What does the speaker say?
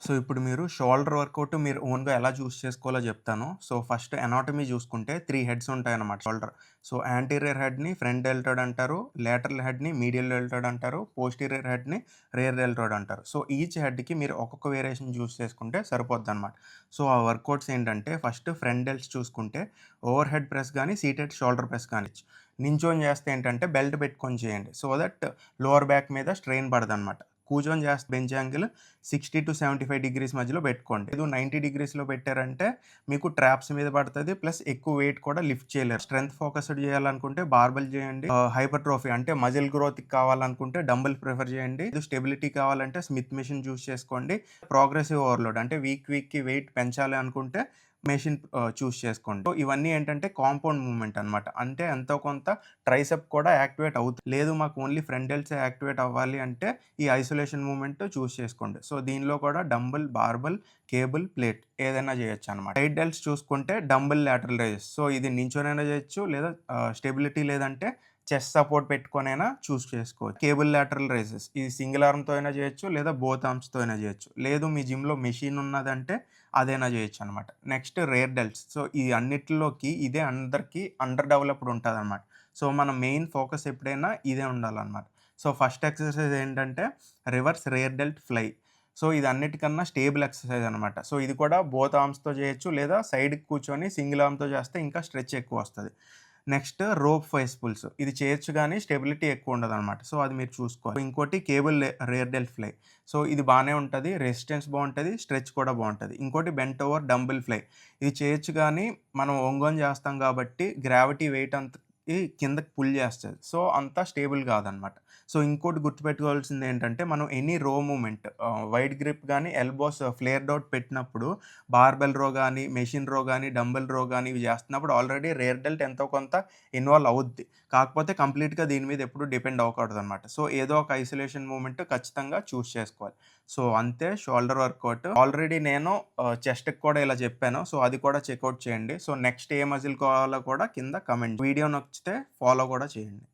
So, ఇప్పుడు మీరు shoulder work out మీరు ఓన్‌గా ఎలా చూస్ చేసుకోవాలో జెప్తాను. సో, ఫస్ట్ అనాటమీ జూసుకుంటే 3 హెడ్స్ ఉంటాయన్నమాట షోల్డర్. సో, యాంటీరియర్ హెడ్‌ని ఫ్రంట్ డెల్టాయిడ్ అంటారు. లేటరల్ హెడ్‌ని మీడియల్ డెల్టాయిడ్ అంటారు. పోస్టీరియర్ హెడ్‌ని రియర్ డెల్టాయిడ్ అంటారు. సో, ఈచ్ హెడ్‌కి మీరు ఒక్కొక్క వేరియేషన్ చూస్ చేసుకుంటే సరిపోద్దన్నమాట. సో, ఆ వర్కౌట్స్ ఏంటంటే ఫస్ట్ ఫ్రంట్ డెల్ట్స్ చూసుకుంటే ఓవర్ హెడ్ ప్రెస్ గాని, సీటెడ్ షోల్డర్ ప్రెస్ గాని నించొని చేస్తే ఏంటంటే బెల్ట్ పెట్టుకొని చేయండి. సో దట్ లోవర్ బ్యాక్ మీద స్ట్రెయిన్ పడదన్నమాట. కూర్చొని చేస్తే బెంచ్ యాంగిల్ 60-75 డిగ్రీస్ మధ్యలో పెట్టుకోండి. లేదు 90 డిగ్రీస్‌లో పెట్టారంటే మీకు ట్రాప్స్ మీద పడతది. ప్లస్ ఎక్కువ వెయిట్ కూడా లిఫ్ట్ చేయలేరు. స్ట్రెంత్ ఫోకస్డ్ చేయాలనుకుంటే బార్బెల్ చేయండి. హైపర్ట్రోఫీ అంటే మజిల్ గ్రోత్‌కి కావాలనుకుంటే డంబెల్ ప్రిఫర్ చేయండి. స్టెబిలిటీ కావాలంటే స్మిత్ మెషిన్ చూస్ చేసుకోండి. ప్రోగ్రెసివ్ ఓవర్‌లోడ్ అంటే వీక్‌కి వెయిట్ పెంచాలి అనుకుంటే మెషిన్ చూస్ చేసుకోండి. సో, ఇవన్నీ ఏంటంటే కాంపౌండ్ మూవ్‌మెంట్ అన్నమాట. అంటే ఎంతో కొంత ట్రైసెప్ కూడా యాక్టివేట్ అవుతుంది. లేదు మాకు ఓన్లీ ఫ్రంట్ డెల్ట్సే యాక్టివేట్ అవ్వాలి అంటే ఈ ఐసోలేషన్ మూవ్‌మెంట్ చూస్ చేసుకోండి. సో, దీనిలో కూడా డంబెల్, బార్బెల్, కేబుల్, ప్లేట్ ఏదైనా చేయొచ్చనమాట. సైడ్ డెల్ట్స్ చూసుకుంటే డంబెల్ లాటరల్ రైజెస్. సో, ఇది నించొనైనా చేయొచ్చు లేదా స్టెబిలిటీ లేదంటే చెస్ట్ సపోర్ట్ పెట్టుకొనైనా చూస్ చేసుకోవచ్చు. కేబుల్ లాటరల్ రైజెస్ ఇది సింగిల్ ఆర్మ్‌తో అయినా చేయొచ్చు లేదా బోత్ ఆర్మ్స్‌తో అయినా చేయొచ్చు. లేదు మీ జిమ్‌లో మెషిన్ ఉన్నదంటే అదైనా చేయొచ్చనమాట. Next rear delts. సో, ఈ అన్నిటిలోకి ఇదే అందరికి అండర్ డెవలప్డ్ ఉంటదనమాట. సో, మన మెయిన్ ఫోకస్ ఎప్పుడైనా ఇదే ఉండాలనమాట. సో, ఫస్ట్ ఎక్సర్‌సైజ్ ఏంటంటే reverse rear delt fly. So, ఇది అన్నిటికన్నా స్టేబుల్ ఎక్సర్‌సైజ్ అనమాట. సో, ఇది కూడా బోత్ ఆర్మ్స్‌తో చేయొచ్చు లేదా సైడ్‌కి కూర్చొని సింగిల్ ఆర్మ్‌తో చేస్తే ఇంకా స్ట్రెచ్ ఎక్కువొస్తది. Next rope face pulls. ఇది చేయొచ్చు గానీ స్టెబిలిటీ ఎక్కువుండదనమాట. సో, అది మీరు చూసుకోవాలి. ఇంకోటి cable rare delt fly. So, ఇది బానే ఉంటది. రెసిస్టెన్స్ బావుంటది. స్ట్రెచ్ కూడా బావుంటది. ఇంకోటి బెంట్ ఓవర్ డంబుల్ ఫ్లై. ఇది చేయొచ్చు గానీ మనం ఒంగొని చేస్తాం కాబట్టి గ్రావిటీ వెయిట్ కిందకి పుల్ చేస్తది. సో, అంత స్టేబుల్ కాదనమాట. సో, ఇంకోటి గుర్తుపెట్టుకోవాల్సిందేంటంటే మనం ఎనీ రో మూవ్‌మెంట్ వైడ్ గ్రిప్ గానీ, ఎల్బోస్ ఫ్లేర్డ్ ఔట్ పెట్టినప్పుడు బార్బెల్ రో గానీ, మెషిన్ రో గానీ, డంబెల్ రో గానీ ఇవి చేస్తున్నప్పుడు ఆల్రెడీ రేర్ డెల్ట్ ఎంతో కొంత ఇన్వాల్వ్ అవుద్ది. కాకపోతే కంప్లీట్‌గా దీని మీద ఎప్పుడు డిపెండ్ అవ్వకూడదనమాట. సో, ఏదో ఒక ఐసోలేషన్ మూవ్‌మెంట్ ఖచ్చితంగా చూస్ చేసుకోవాలి. సో, అంతే షోల్డర్ వర్కౌట్. ఆల్రెడీ నేను చెస్ట్‌కి కూడా ఇలా చెప్పాను. సో, అది కూడా చెకౌట్ చేయండి. సో, నెక్స్ట్ ఏ మజిల్ కావాలో కూడా కింద కమెంట్ వీడియో నచ్చితే ఫాలో కూడా చేయండి.